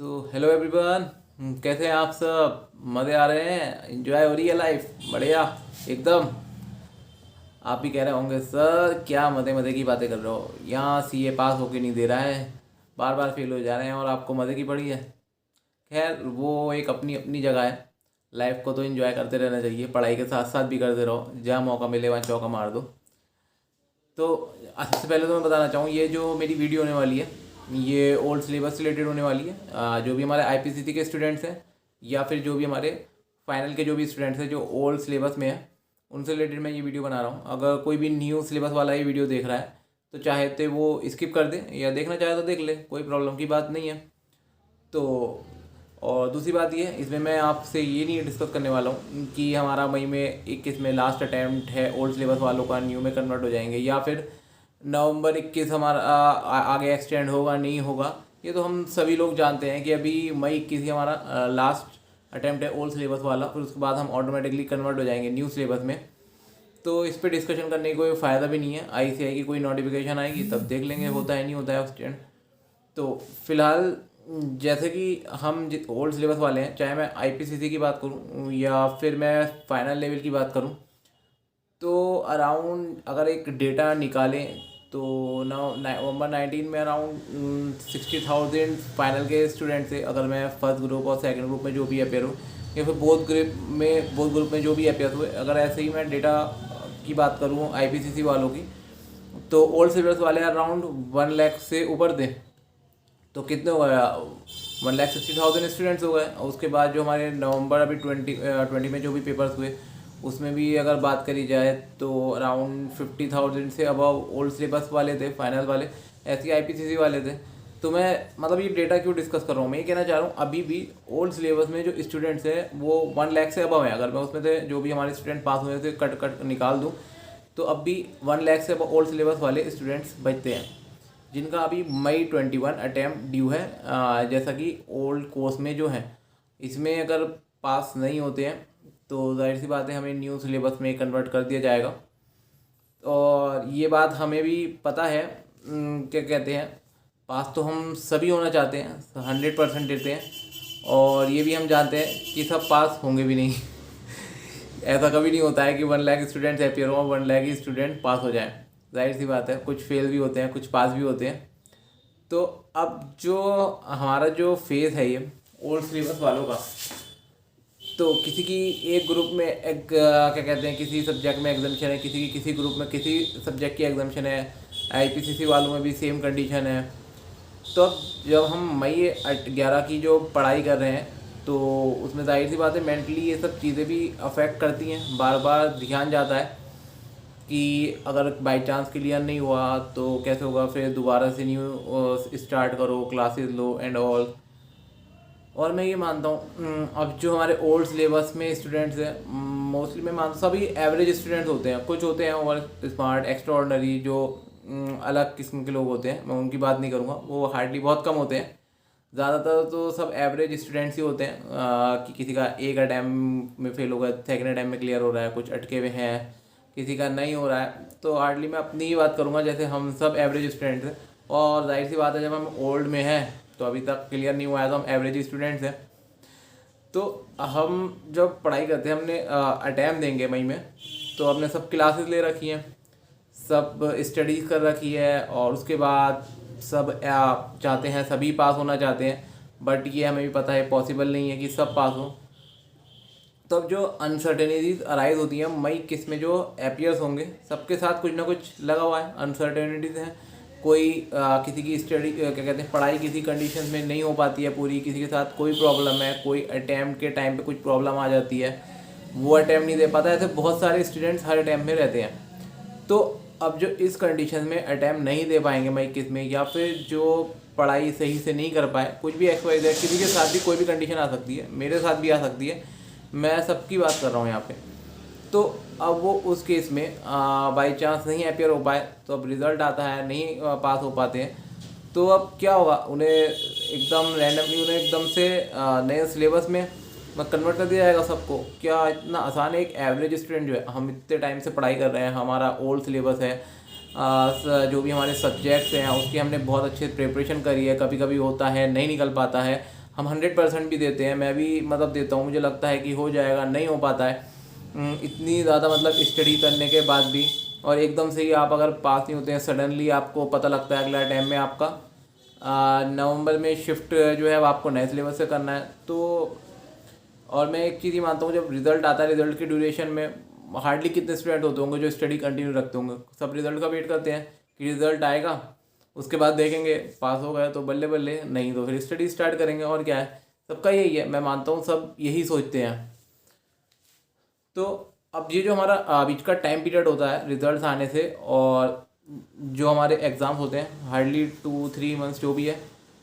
Hello everyone. कैसे हैं आप सब? मज़े आ रहे हैं? एंजॉय हो रही है लाइफ? बढ़िया एकदम। आप भी कह रहे होंगे सर क्या मज़े मज़े की बातें कर रहे हो, यहाँ सीए पास होके नहीं दे रहा है, बार बार फेल हो जा रहे हैं और आपको मज़े की पड़ी है। खैर वो एक अपनी अपनी जगह है। लाइफ को तो एंजॉय करते रहना चाहिए, पढ़ाई के साथ साथ भी करते रहो, जहाँ मौका मिले वहाँ चौका मार दो। तो सबसे पहले तो मैं बताना चाहूँ, ये जो मेरी वीडियो होने वाली है ये ओल्ड सिलेबस रिलेटेड होने वाली है। जो भी हमारे आईपीसीसी के स्टूडेंट्स हैं या फिर जो भी हमारे फाइनल के जो भी स्टूडेंट्स हैं जो ओल्ड सिलेबस में है, उनसे रिलेटेड मैं ये वीडियो बना रहा हूँ। अगर कोई भी न्यू सिलेबस वाला ये वीडियो देख रहा है तो चाहे तो वो स्किप कर दे, या देखना चाहे तो देख ले, कोई प्रॉब्लम की बात नहीं है। तो और दूसरी बात ये, इसमें मैं आपसे ये नहीं डिस्कस करने वाला हूँ कि हमारा मई में 21 में लास्ट अटैम्प्ट है ओल्ड सिलेबस वालों का, न्यू में कन्वर्ट हो जाएंगे, या फिर नवंबर 21 हमारा आगे एक्सटेंड होगा नहीं होगा। ये तो हम सभी लोग जानते हैं कि अभी मई 21 ही हमारा लास्ट अटैम्प्ट है ओल्ड सिलेबस वाला, फिर उसके बाद हम ऑटोमेटिकली कन्वर्ट हो जाएंगे न्यू सिलेबस में। तो इस पर डिस्कशन करने का कोई फ़ायदा भी नहीं है। आईसीआई की कोई नोटिफिकेशन आएगी तब देख लेंगे होता है नहीं होता है एक्सटेंड। तो फिलहाल जैसे कि हम ओल्ड सिलेबस वाले हैं, चाहे मैं आईपीसीसी की बात करूं या फिर मैं फाइनल लेवल की बात करूं, तो अराउंड अगर एक डेटा निकालें तो नवंबर 19 में अराउंड 60,000 फाइनल के स्टूडेंट थे। अगर मैं फर्स्ट ग्रुप और सेकंड ग्रुप में जो भी अपेयर हूँ, या फिर बोथ ग्रुप में जो भी अपेयर हुए, अगर ऐसे ही मैं डेटा की बात करूँ आईपीसीसी वालों की, तो ओल्ड सिलेबस वाले अराउंड 1 लाख से ऊपर थे। तो कितने हो गया, 1,60,000 स्टूडेंट्स हो गए। और उसके बाद जो हमारे नवंबर अभी 20 में जो भी पेपर्स हुए, उसमें भी अगर बात करी जाए तो अराउंड 50,000 से अबव ओल्ड सिलेबस वाले थे फाइनल वाले, ऐसे आईपीसीसी वाले थे। तो मैं मतलब ये डेटा क्यों डिस्कस कर रहा हूँ, मैं ये कहना चाह रहा हूँ अभी भी ओल्ड सिलेबस में जो स्टूडेंट्स हैं वो 1 लाख से अबव हैं। अगर मैं उसमें से जो भी हमारे स्टूडेंट पास हुए थे कट कट निकाल दूँ, तो अब भी 1 लाख से अबव ओल्ड सिलेबस वाले स्टूडेंट्स बचते हैं, जिनका अभी मई 21 अटैम्प्ट ड्यू है। जैसा कि ओल्ड कोर्स में जो है, इसमें अगर पास नहीं होते हैं तो जाहिर सी बात है हमें न्यू सिलेबस में कन्वर्ट कर दिया जाएगा। और ये बात हमें भी पता है। क्या कहते हैं, पास तो हम सभी होना चाहते हैं, 100% देते हैं, और ये भी हम जानते हैं कि सब पास होंगे भी नहीं। ऐसा कभी नहीं होता है कि 1 लाख स्टूडेंट्स अपेयर हो और 1 लाख ही स्टूडेंट पास हो जाए। जाहिर सी बात है कुछ फेल भी होते हैं, कुछ पास भी होते हैं। तो अब जो हमारा जो फेज़ है ये ओल्ड सिलेबस वालों का, तो किसी की एक ग्रुप में एक क्या कहते हैं, किसी सब्जेक्ट में एग्जामेशन है, किसी की किसी ग्रुप में किसी सब्जेक्ट की एग्जामेशन है, आईपीसीसी वालों में भी सेम कंडीशन है। तो अब जब हम मई 11 की जो पढ़ाई कर रहे हैं, तो उसमें जाहिर सी बात है मेंटली ये सब चीज़ें भी अफेक्ट करती हैं। बार बार ध्यान जाता है कि अगर बाई चांस क्लियर नहीं हुआ तो कैसे होगा, फिर दोबारा से न्यू स्टार्ट करो, क्लासेस लो एंड ऑल। और मैं ये मानता हूँ अब जो हमारे ओल्ड सिलेबस में स्टूडेंट्स हैं, मोस्टली मैं मानता हूँ सभी एवरेज स्टूडेंट्स होते हैं। कुछ होते हैं ओवर स्मार्ट एक्स्ट्रा ऑर्डनरी, जो अलग किस्म के लोग होते हैं, मैं उनकी बात नहीं करूँगा, वो हार्डली बहुत कम होते हैं। ज़्यादातर तो सब एवरेज स्टूडेंट्स ही होते हैं। कि किसी का एक अटैम्प्ट में फेल हो गया, सेकेंड अटैम्प्ट में क्लियर हो रहा है, कुछ अटके हुए हैं, किसी का नहीं हो रहा है। तो हार्डली मैं अपनी ही बात करूँगा, जैसे हम सब एवरेज स्टूडेंट्स हैं। और जाहिर सी बात है जब हम ओल्ड में हैं तो अभी तक क्लियर नहीं हुआ है, तो हम एवरेज स्टूडेंट्स हैं। तो हम जब पढ़ाई करते हैं, हमने अटैम्प्ट देंगे मई में, तो हमने सब क्लासेस ले रखी हैं, सब स्टडीज़ कर रखी है, और उसके बाद सब चाहते हैं, सभी पास होना चाहते हैं। बट ये हमें भी पता है पॉसिबल नहीं है कि सब पास हो। तो अब जो अनसर्टेनिटीज़ अराइज होती हैं मई किस में, जो अपियर्स होंगे सबके साथ कुछ ना कुछ लगा हुआ है, अनसर्टेनिटीज़ हैं। कोई किसी की स्टडी क्या कहते हैं, पढ़ाई किसी कंडीशन में नहीं हो पाती है पूरी, किसी के साथ कोई प्रॉब्लम है, कोई अटैम्प्ट के टाइम पे कुछ प्रॉब्लम आ जाती है, वो अटैम्प्ट नहीं दे पाता। ऐसे बहुत सारे स्टूडेंट्स हर अटैम्प्ट में रहते हैं। तो अब जो इस कंडीशन में अटैम्प्ट नहीं दे पाएंगे मई किस में, या फिर जो पढ़ाई सही से नहीं कर पाए, कुछ भी XYZ, किसी के साथ भी कोई भी कंडीशन आ सकती है, मेरे साथ भी आ सकती है, मैं सबकी बात कर रहा हूँ यहाँ पे। तो अब वो उस केस में बाई चांस नहीं अपेयर हो पाए, तो अब रिज़ल्ट आता है, नहीं पास हो पाते हैं, तो अब क्या होगा, उन्हें एकदम रैंडमली उन्हें एकदम से नए सिलेबस में कन्वर्ट कर दिया जाएगा सबको? क्या इतना आसान है? एक एवरेज स्टूडेंट जो है, हम इतने टाइम से पढ़ाई कर रहे हैं, हमारा ओल्ड सिलेबस है, जो भी हमारे सब्जेक्ट्स हैं उसकी हमने बहुत अच्छे प्रिपरेशन करी है, कभी कभी होता है नहीं निकल पाता है, हम 100% भी देते हैं, मैं भी मतलब देता हूँ, मुझे लगता है कि हो जाएगा, नहीं हो पाता है इतनी ज़्यादा मतलब स्टडी करने के बाद भी। और एकदम से ही आप अगर पास नहीं होते हैं, सडनली आपको पता लगता है अगला टाइम में आपका नवंबर में शिफ्ट जो है वो आपको नए सिलेबस से करना है। तो और मैं एक चीज़ ही मानता हूँ, जब रिज़ल्ट आता है, रिज़ल्ट की ड्यूरेशन में हार्डली कितने स्टूडेंट होते होंगे जो स्टडी कंटिन्यू रखते होंगे। सब रिज़ल्ट का वेट करते हैं कि रिज़ल्ट आएगा, उसके बाद देखेंगे पास हो गया तो बल्ले बल्ले, नहीं तो फिर स्टडी स्टार्ट करेंगे। और क्या है, सबका यही है, मैं मानता हूँ सब यही सोचते हैं। तो अब ये जो हमारा बीच का टाइम पीरियड होता है रिजल्ट्स आने से और जो हमारे एग्ज़ाम्स होते हैं, हार्डली 2-3 मंथ्स जो भी है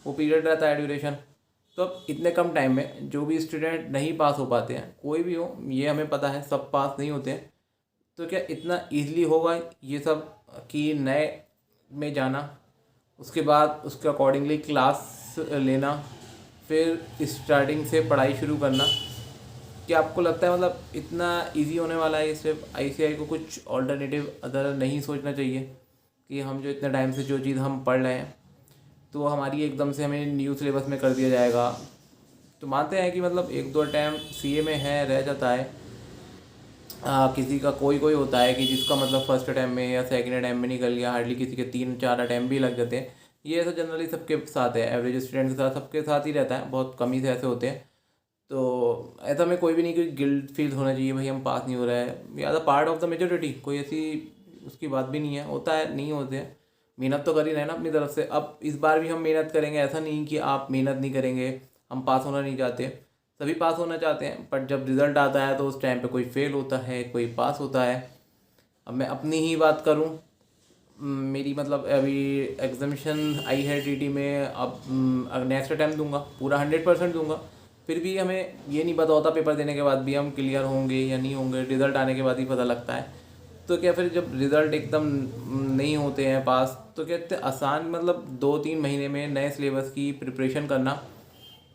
वो पीरियड रहता है ड्यूरेशन। तो अब इतने कम टाइम में जो भी स्टूडेंट नहीं पास हो पाते हैं, कोई भी हो, ये हमें पता है सब पास नहीं होते हैं, तो क्या इतना ईज़िली होगा ये सब कि नए में जाना, उसके बाद उसके अकॉर्डिंगली क्लास लेना, फिर स्टार्टिंग से पढ़ाई शुरू करना? क्या आपको लगता है मतलब इतना इजी होने वाला है ये सिर्फ आईसीआई को? कुछ ऑल्टरनेटिव अदर नहीं सोचना चाहिए कि हम जो इतने टाइम से जो चीज़ हम पढ़ रहे हैं तो हमारी एकदम से हमें न्यू सिलेबस में कर दिया जाएगा? तो मानते हैं कि मतलब 1-2 अटैम्प्ट सीए में है, रह जाता है। किसी का कोई कोई होता है कि जिसका मतलब फर्स्ट अटैम्प्ट में या सेकंड अटैम्प्ट में निकल गया, हार्डली किसी के 3-4 अटैम्प्ट भी लग जाते हैं। ये ऐसा जनरली सबके साथ है, एवरेज स्टूडेंट के साथ सबके साथ ही रहता है, बहुत कम ही से ऐसे होते हैं। तो ऐसा में कोई भी नहीं कि गिल्ट फील होना चाहिए भाई हम पास नहीं हो रहा है, या the part of the majority, कोई ऐसी उसकी बात भी नहीं है, होता है, नहीं होते हैं। मेहनत तो कर ही रहे हैं ना अपनी तरफ से। अब इस बार भी हम मेहनत करेंगे, ऐसा नहीं कि आप मेहनत नहीं करेंगे, हम पास होना नहीं चाहते, सभी पास होना चाहते हैं। बट जब रिज़ल्ट आता है तो उस टाइम पे कोई फेल होता है, कोई पास होता है। अब मैं अपनी ही बात करूं, मेरी मतलब अभी एग्जामिशन आई है टीटी में, अब नेक्स्ट अटैम्प्ट दूंगा, पूरा 100% दूंगा। फिर भी हमें ये नहीं पता होता पेपर देने के बाद भी हम क्लियर होंगे या नहीं होंगे, रिज़ल्ट आने के बाद ही पता लगता है। तो क्या फिर जब रिज़ल्ट एकदम नहीं होते हैं पास, तो क्या इतने आसान मतलब 2-3 महीने में नए सिलेबस की प्रिपरेशन करना,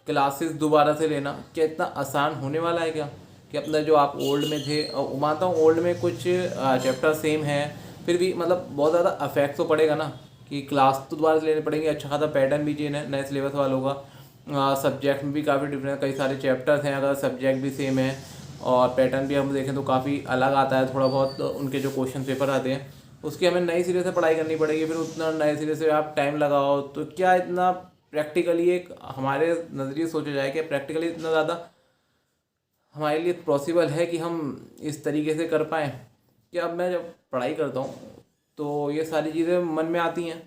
क्लासेस दोबारा से लेना, क्या इतना आसान होने वाला है क्या? कि अपना जो आप ओल्ड में थे, मानता हूँ ओल्ड में कुछ चैप्टर सेम है, फिर भी मतलब बहुत ज़्यादा अफेक्ट तो पड़ेगा ना कि क्लास तो दोबारा से लेने पड़ेंगे। अच्छा खासा पैटर्न भी चेंज है नए सिलेबस वालों का, सब्जेक्ट में भी काफ़ी डिफरेंस, कई सारे चैप्टर्स हैं, अगर सब्जेक्ट भी सेम है और पैटर्न भी हम देखें तो काफ़ी अलग आता है थोड़ा बहुत। उनके जो क्वेश्चन पेपर आते हैं उसकी हमें नई सिरे से पढ़ाई करनी पड़ेगी, फिर उतना नए सिरे से आप टाइम लगाओ, तो क्या इतना प्रैक्टिकली एक हमारे नज़रिए सोचा जाए कि प्रैक्टिकली इतना ज़्यादा हमारे लिए पॉसिबल है कि हम इस तरीके से कर पाएँ? कि अब मैं जब पढ़ाई करता हूँ तो ये सारी चीज़ें मन में आती हैं,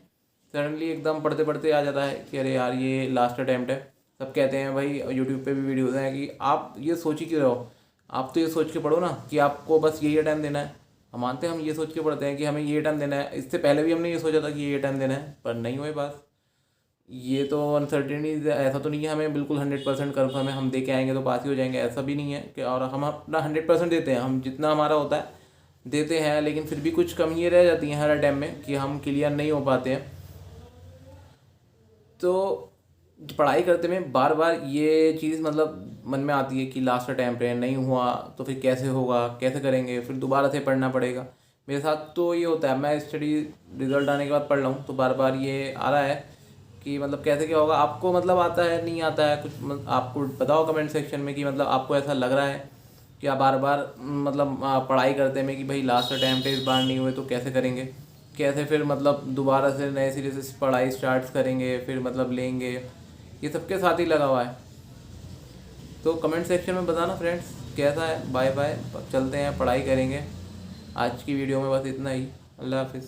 सडनली एकदम पढ़ते पढ़ते आ जाता है कि अरे यार ये लास्ट अटैम्प्ट है। सब कहते हैं भाई, यूट्यूब पे भी वीडियोज़ हैं कि आप ये सोच ही क्यों रहो, आप तो ये सोच के पढ़ो ना कि आपको बस यही अटैम्प्ट देना है। हम मानते हैं, हम ये सोच के पढ़ते हैं कि हमें ये अटैम्प्ट देना है, इससे पहले भी हमने ये सोचा था कि ये अटैम्प्ट देना है, पर नहीं हुए पास। ये तो अनसर्टेनिटी, ऐसा तो नहीं है हमें बिल्कुल 100% कन्फर्म है हम दे के आएंगे तो पास ही हो जाएंगे, ऐसा भी नहीं है कि। और हम अपना 100% देते हैं, हम जितना हमारा होता है देते हैं, लेकिन फिर भी कुछ कमियाँ रह जाती हैं हर अटैम्प्ट में कि हम क्लियर नहीं हो पाते हैं। तो पढ़ाई करते में बार बार ये चीज़ मतलब मन में आती है कि लास्ट अटैम्प्ट है, नहीं हुआ तो फिर कैसे होगा, कैसे करेंगे, फिर दोबारा से पढ़ना पड़ेगा। मेरे साथ तो ये होता है, मैं स्टडी रिज़ल्ट आने के बाद पढ़ रहा हूँ तो बार बार ये आ रहा है कि मतलब कैसे क्या होगा। आपको मतलब आता है, नहीं आता है कुछ, आपको बताओ कमेंट सेक्शन में कि मतलब आपको ऐसा लग रहा है कि आप बार बार मतलब पढ़ाई करते में कि भाई लास्ट अटैम्प्ट है, इस बार नहीं हुए तो कैसे करेंगे, कैसे फिर मतलब दोबारा से नए सिरे से पढ़ाई स्टार्ट करेंगे, फिर मतलब लेंगे। ये सबके साथ ही लगा हुआ है। तो कमेंट सेक्शन में बताना फ्रेंड्स कैसा है। बाय बाय, चलते हैं पढ़ाई करेंगे। आज की वीडियो में बस इतना ही। अल्लाह हाफिज़।